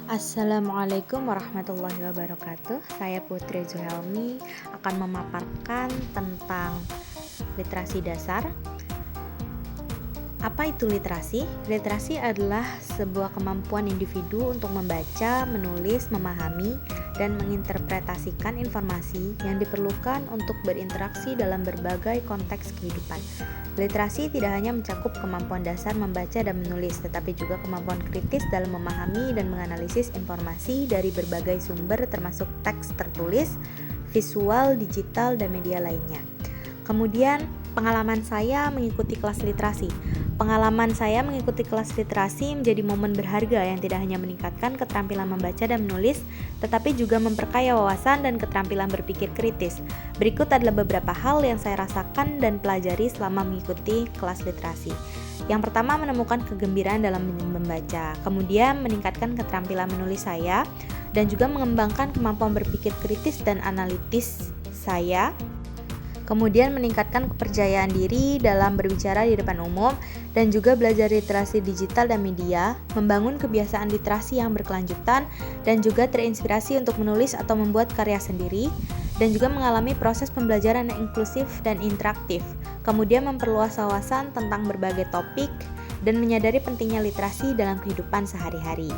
Assalamualaikum warahmatullahi wabarakatuh. Saya Putri Zuhelmi akan memaparkan tentang literasi dasar. Apa itu literasi? Literasi adalah sebuah kemampuan individu untuk membaca, menulis, memahami, dan menginterpretasikan informasi yang diperlukan untuk berinteraksi dalam berbagai konteks kehidupan. Literasi tidak hanya mencakup kemampuan dasar membaca dan menulis, tetapi juga kemampuan kritis dalam memahami dan menganalisis informasi dari berbagai sumber termasuk teks tertulis, visual, digital, dan media lainnya. Kemudian, pengalaman saya mengikuti kelas literasi. Pengalaman saya mengikuti kelas literasi menjadi momen berharga yang tidak hanya meningkatkan keterampilan membaca dan menulis, tetapi juga memperkaya wawasan dan keterampilan berpikir kritis. Berikut adalah beberapa hal yang saya rasakan dan pelajari selama mengikuti kelas literasi. Yang pertama, menemukan kegembiraan dalam membaca, kemudian meningkatkan keterampilan menulis saya, dan juga mengembangkan kemampuan berpikir kritis dan analitis saya. Kemudian meningkatkan kepercayaan diri dalam berbicara di depan umum, dan juga belajar literasi digital dan media, membangun kebiasaan literasi yang berkelanjutan, dan juga terinspirasi untuk menulis atau membuat karya sendiri, dan juga mengalami proses pembelajaran yang inklusif dan interaktif. Kemudian memperluas wawasan tentang berbagai topik, dan menyadari pentingnya literasi dalam kehidupan sehari-hari.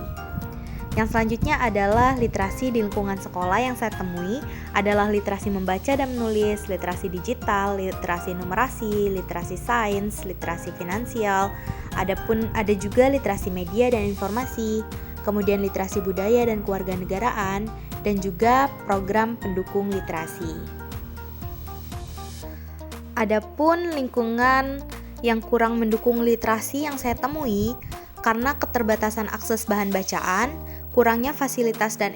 Yang selanjutnya adalah literasi di lingkungan sekolah. Yang saya temui adalah literasi membaca dan menulis, literasi digital, literasi numerasi, literasi sains, literasi finansial, ada juga literasi media dan informasi, kemudian literasi budaya dan kewarganegaraan, dan juga program pendukung literasi. Adapun lingkungan yang kurang mendukung literasi yang saya temui karena keterbatasan akses bahan bacaan, kurangnya fasilitas dan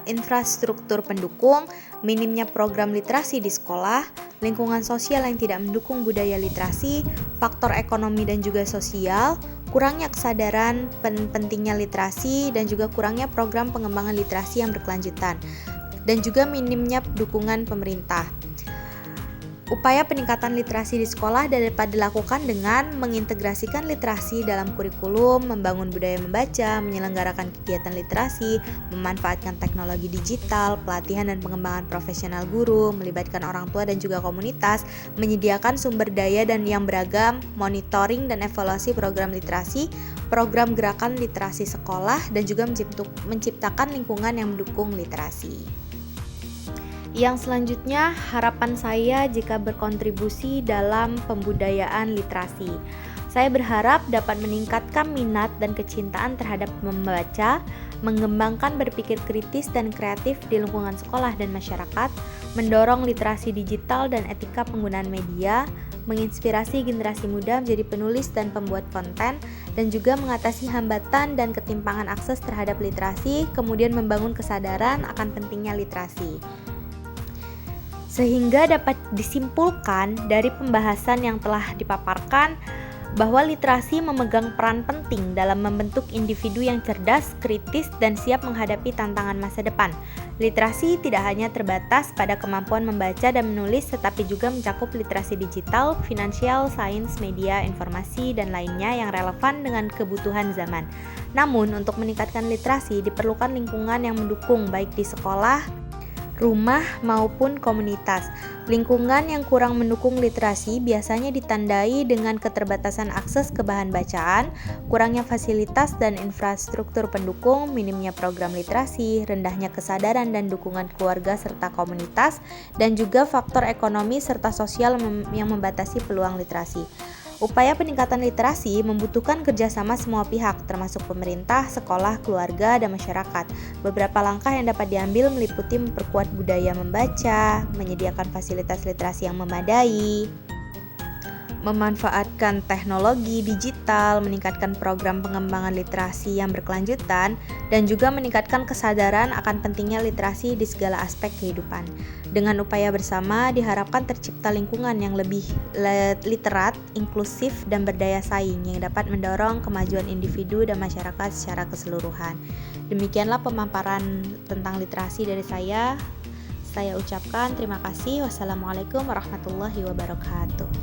infrastruktur pendukung, minimnya program literasi di sekolah, lingkungan sosial yang tidak mendukung budaya literasi, faktor ekonomi dan juga sosial, kurangnya kesadaran pentingnya literasi, dan juga kurangnya program pengembangan literasi yang berkelanjutan, dan juga minimnya dukungan pemerintah. Upaya peningkatan literasi di sekolah dapat dilakukan dengan mengintegrasikan literasi dalam kurikulum, membangun budaya membaca, menyelenggarakan kegiatan literasi, memanfaatkan teknologi digital, pelatihan dan pengembangan profesional guru, melibatkan orang tua dan juga komunitas, menyediakan sumber daya dan yang beragam, monitoring dan evaluasi program literasi, program gerakan literasi sekolah, dan juga menciptakan lingkungan yang mendukung literasi. Yang selanjutnya, harapan saya jika berkontribusi dalam pembudayaan literasi. Saya berharap dapat meningkatkan minat dan kecintaan terhadap membaca, mengembangkan berpikir kritis dan kreatif di lingkungan sekolah dan masyarakat, mendorong literasi digital dan etika penggunaan media, menginspirasi generasi muda menjadi penulis dan pembuat konten, dan juga mengatasi hambatan dan ketimpangan akses terhadap literasi, kemudian membangun kesadaran akan pentingnya literasi. Sehingga dapat disimpulkan dari pembahasan yang telah dipaparkan bahwa literasi memegang peran penting dalam membentuk individu yang cerdas, kritis, dan siap menghadapi tantangan masa depan. Literasi tidak hanya terbatas pada kemampuan membaca dan menulis, tetapi juga mencakup literasi digital, finansial, sains, media, informasi, dan lainnya yang relevan dengan kebutuhan zaman. Namun, untuk meningkatkan literasi diperlukan lingkungan yang mendukung baik di sekolah, rumah maupun komunitas. Lingkungan yang kurang mendukung literasi biasanya ditandai dengan keterbatasan akses ke bahan bacaan, kurangnya fasilitas dan infrastruktur pendukung, minimnya program literasi, rendahnya kesadaran dan dukungan keluarga serta komunitas, dan juga faktor ekonomi serta sosial yang membatasi peluang literasi. Upaya peningkatan literasi membutuhkan kerjasama semua pihak, termasuk pemerintah, sekolah, keluarga, dan masyarakat. Beberapa langkah yang dapat diambil meliputi memperkuat budaya membaca, menyediakan fasilitas literasi yang memadai, memanfaatkan teknologi digital, meningkatkan program pengembangan literasi yang berkelanjutan, dan juga meningkatkan kesadaran akan pentingnya literasi di segala aspek kehidupan. Dengan upaya bersama, diharapkan tercipta lingkungan yang lebih literat, inklusif, dan berdaya saing yang dapat mendorong kemajuan individu dan masyarakat secara keseluruhan. Demikianlah pemaparan tentang literasi dari saya. Saya ucapkan terima kasih. Wassalamualaikum warahmatullahi wabarakatuh.